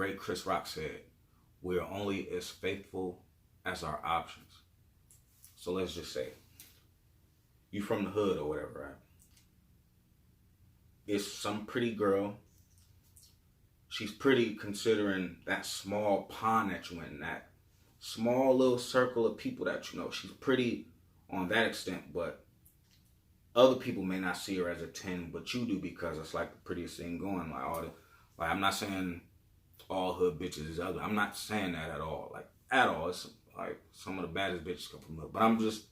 great Chris Rock said, we're only as faithful as our options. So let's just say, you from the hood or whatever, right? It's some pretty girl. She's pretty considering that small pond that you in, that small little circle of people that you know. She's pretty on that extent, but other people may not see her as a 10, but you do, because it's like the prettiest thing going. Like I'm not saying all hood bitches is ugly. I'm not saying that at all. Like at all. It's like some of the baddest bitches come from the hood. But I'm just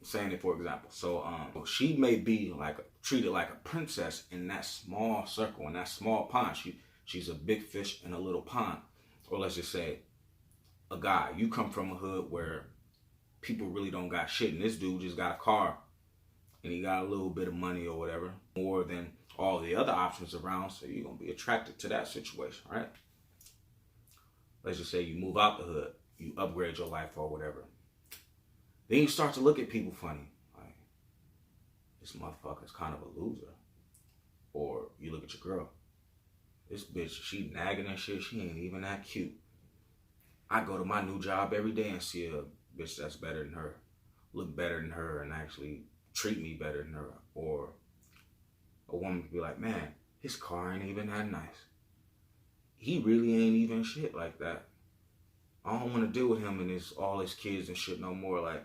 saying it for example. So she may be like treated like a princess in that small circle, in that small pond. She's a big fish in a little pond. Or let's just say a guy. You come from a hood where people really don't got shit, and this dude just got a car and he got a little bit of money or whatever, more than all the other options around, so you're gonna be attracted to that situation, right? Let's just say you move out the hood, you upgrade your life or whatever. Then you start to look at people funny, like, this motherfucker's kind of a loser. Or you look at your girl, this bitch, she nagging and shit, she ain't even that cute. I go to my new job every day and see a bitch that's better than her, look better than her, and actually treat me better than her. Or a woman could be like, man, his car ain't even that nice. He really ain't even shit like that. I don't want to deal with him and all his kids and shit no more. Like,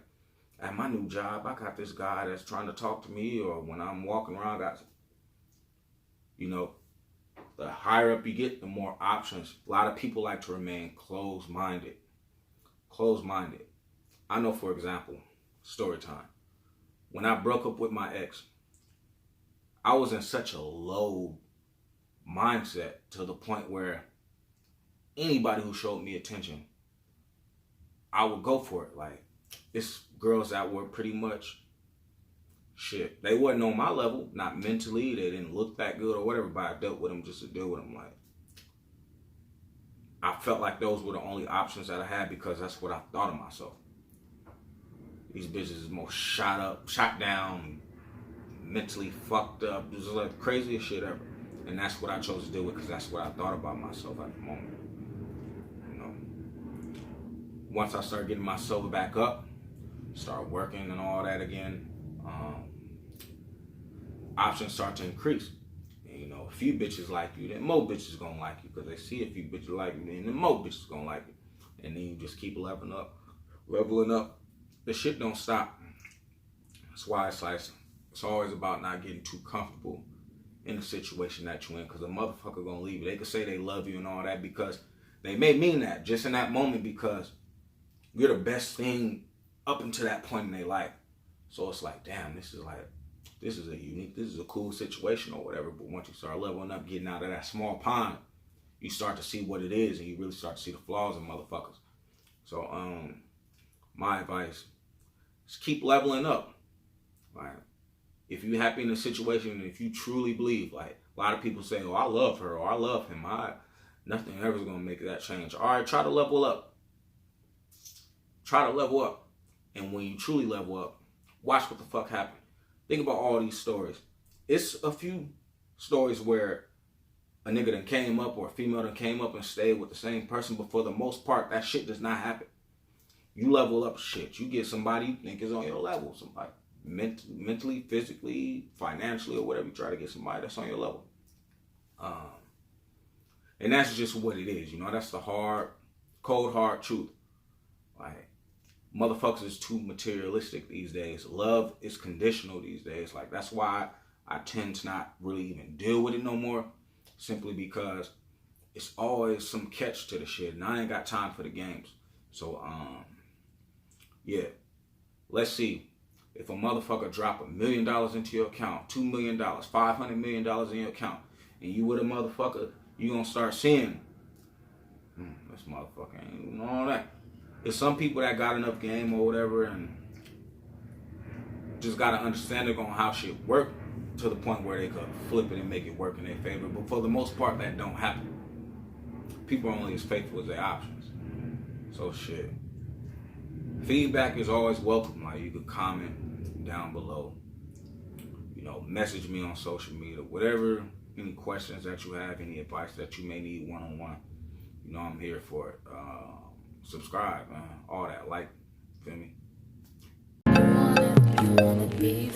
at my new job, I got this guy that's trying to talk to me, or when I'm walking around, you know, the higher up you get, the more options. A lot of people like to remain closed-minded. Closed-minded. I know, for example, story time. When I broke up with my ex, I was in such a low mindset to the point where anybody who showed me attention, I would go for it. Like, it's girls that were pretty much shit. They wasn't on my level, not mentally. They didn't look that good or whatever, but I dealt with them just to deal with them. Like, I felt like those were the only options that I had because that's what I thought of myself. These bitches is more shot down, mentally fucked up. It was like the craziest shit ever. And that's what I chose to deal with because that's what I thought about myself at the moment. You know, once I started getting myself back up, start working and all that again, options start to increase. And, you know, a few bitches like you, then more bitches gonna like you because they see a few bitches like you, then more bitches gonna like you. And then you just keep leveling up. The shit don't stop. That's why it's always about not getting too comfortable in the situation that you're in, because a motherfucker gonna leave you. They could say they love you and all that because they may mean that just in that moment because you're the best thing up until that point in their life. So it's like, damn, this is a cool situation or whatever. But once you start leveling up, getting out of that small pond, you start to see what it is and you really start to see the flaws in motherfuckers. So my advice is keep leveling up. Like, if you're happy in a situation and if you truly believe, like a lot of people say, oh, I love her or I love him, nothing ever is gonna make that change. All right, try to level up. Try to level up. And when you truly level up, watch what the fuck happened. Think about all these stories. It's a few stories where a nigga done came up or a female done came up and stayed with the same person, but for the most part, that shit does not happen. You level up shit. You get somebody you think is on your level. Somebody mentally, physically, financially, or whatever. You try to get somebody that's on your level. And that's just what it is. You know, that's the cold, hard truth. Like, motherfuckers is too materialistic these days. Love is conditional these days. Like, that's why I tend to not really even deal with it no more. Simply because it's always some catch to the shit. And I ain't got time for the games. So, yeah. Let's see. If a motherfucker drop $1 million into your account, $2 million, $500 million in your account, and you with a motherfucker, you gonna start seeing, this motherfucker ain't doing all that. There's some people that got enough game or whatever and just got an understanding on how shit work to the point where they could flip it and make it work in their favor. But for the most part, that don't happen. People are only as faithful as their options. So shit. Feedback is always welcome. Like, you could comment down below. You know, message me on social media. Whatever, any questions that you have, any advice that you may need one-on-one. You here for it. Subscribe, man. All that, like, feel me? You wanna be